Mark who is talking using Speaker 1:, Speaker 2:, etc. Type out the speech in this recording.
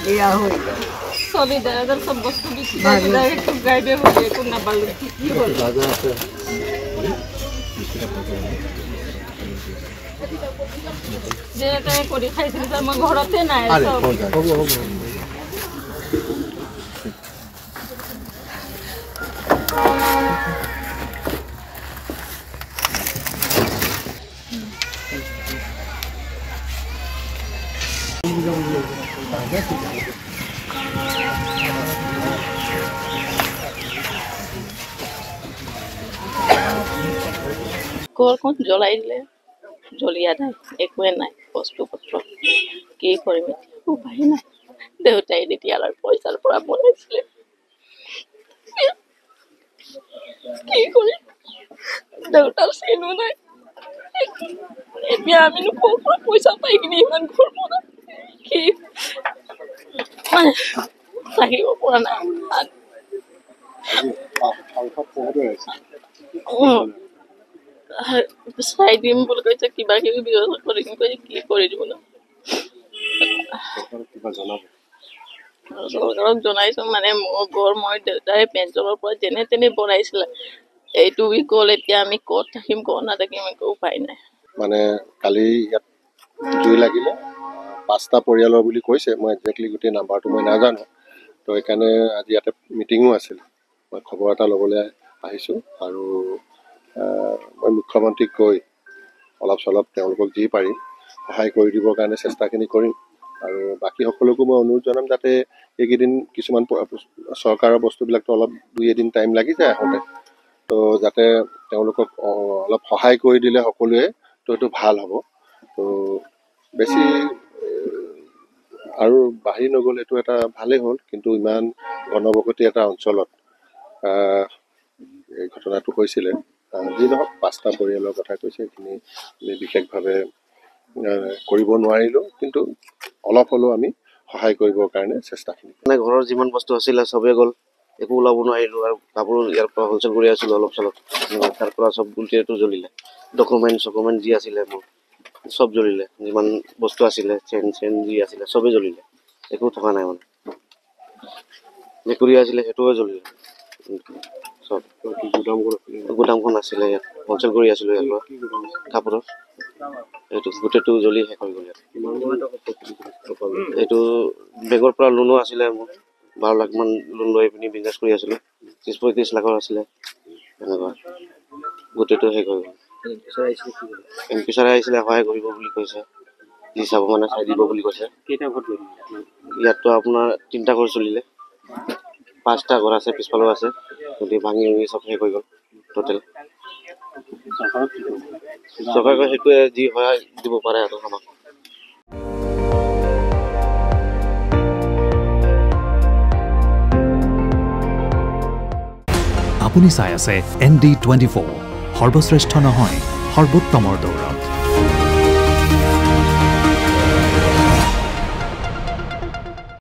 Speaker 1: বিয়া হৈ গ'ল চলি দাদা সব বস্তু বিক্রি করে একটু গাইবে হয়ে কোন না পারলে কি বল দাদা আছে যে তাই করে খাইছিল তার মা ঘরতে নাই সব কোন জ্বলাই দিলে জ্বলিয়া নাই একোৱে নাই বস্তু পত্ৰ কি কৰিম উপায় নাই দেউতাই তেতিয়াৰ পইচাৰ পৰা বনাইছিলে কি কৰিম দেউতাৰ চিনো নাই এতিয়া আমি ক'ৰ পৰা পইচা পাই কিনি ইমান ঘৰ বনাম কি মানে থাকিব পৰা নাই চাই দিম বুলি কৈছে কিবা কিবি ব্যৱস্থা কৰি দিম কৈছে কি কৰি দিব ন চৰকাৰক জনাইছো মানে মোৰ ঘৰ মই দেউতাই পেঞ্চনৰ পৰা যেনে তেনে বনাইছিলে এইটো বি গ'ল এতিয়া আমি ক'ত থাকিম ক'ত নাথাকিম একো উপায় নাই
Speaker 2: মানে কালি ইয়াত জুই লাগিলে 5টা পৰিয়ালৰ বুলি কৈছে মই একজেক্টলি গোটেই নাম্বাৰটো মই নাজানো তো সেইকাৰণে আজি ইয়াতে মিটিঙো আছিল মই খবৰ এটা ল'বলৈ আহিছোঁ আৰু মই মুখ্যমন্ত্ৰীক কৈ অলপ চলপ তেওঁলোকক যি পাৰিম সহায় কৰি দিবৰ কাৰণে চেষ্টাখিনি কৰিম আৰু বাকী সকলোকো মই অনুৰোধ জনাম যাতে এইকেইদিন কিছুমান চৰকাৰৰ বস্তুবিলাকতো অলপ 2-এদিন টাইম লাগি যায় আহোঁতে তো যাতে তেওঁলোকক অলপ সহায় কৰি দিলে সকলোৱে তো এইটো ভাল হ'ব তো বেছি আৰু বাঢ়ি নগ'ল এইটো এটা ভালেই হ'ল কিন্তু ইমান ঘনবসতি এটা অঞ্চলত এই ঘটনাটো হৈছিলে যি নহওক 5টা পৰিয়ালৰ কথা কৈছে এইখিনি আমি বিশেষভাৱে কৰিব নোৱাৰিলোঁ কিন্তু অলপ হ'লেও আমি সহায় কৰিবৰ কাৰণে চেষ্টাখিনি
Speaker 3: মানে ঘৰৰ যিমান বস্তু আছিলে চবেই গ'ল একো ওলাব নোৱাৰিলোঁ আৰু কাপোৰ ইয়াৰ পৰা হোলচেল কৰি আছিলোঁ অলপ চলপ তাৰ পৰা চব গুলটিটো জ্বলিলে ডকুমেণ্ট যি আছিলে মোৰ চব জ্বলিলে যিমান বস্তু আছিলে চেন যি আছিলে চবেই জ্বলিলে একো থকা নাই মানে মেকুৰী আছিলে সেইটোও জ্বলিলে চব গুদামখন আছিলে ইয়াত হোলচেল কৰি আছিলোঁ ইয়াৰ পৰা কাপোৰৰ এইটো গোটেইটো জ্বলি শেষ হৈ গ'ল এইটো বেংকৰ পৰা লোনো আছিলে মোৰ 12 লাখ মান লোন লৈ পিনি বিজনেছ কৰি আছিলোঁ 30-35 লাখৰ আছিলে এনেকুৱা গোটেইটো শেষ হৈ গ'ল এমপিছাৰে আহিছিলে সহায় কৰিব বুলি কৈছে যি চাব মানে চাই দিব বুলি কৈছে ইয়াততো আপোনাৰ 3টা ঘৰ চলিলে 5টা ঘৰ আছে পিছফালেও আছে যদি ভাঙি চব শেষ হৈ গ'ল টোটেল চৰকাৰে সেইটোৱে যি সহায় দিব পাৰে আৰু আমাক
Speaker 4: আপুনি চাই আছে ND24 সৰ্বশ্ৰেষ্ঠ নহয় সৰ্বোত্তমৰ দৌৰত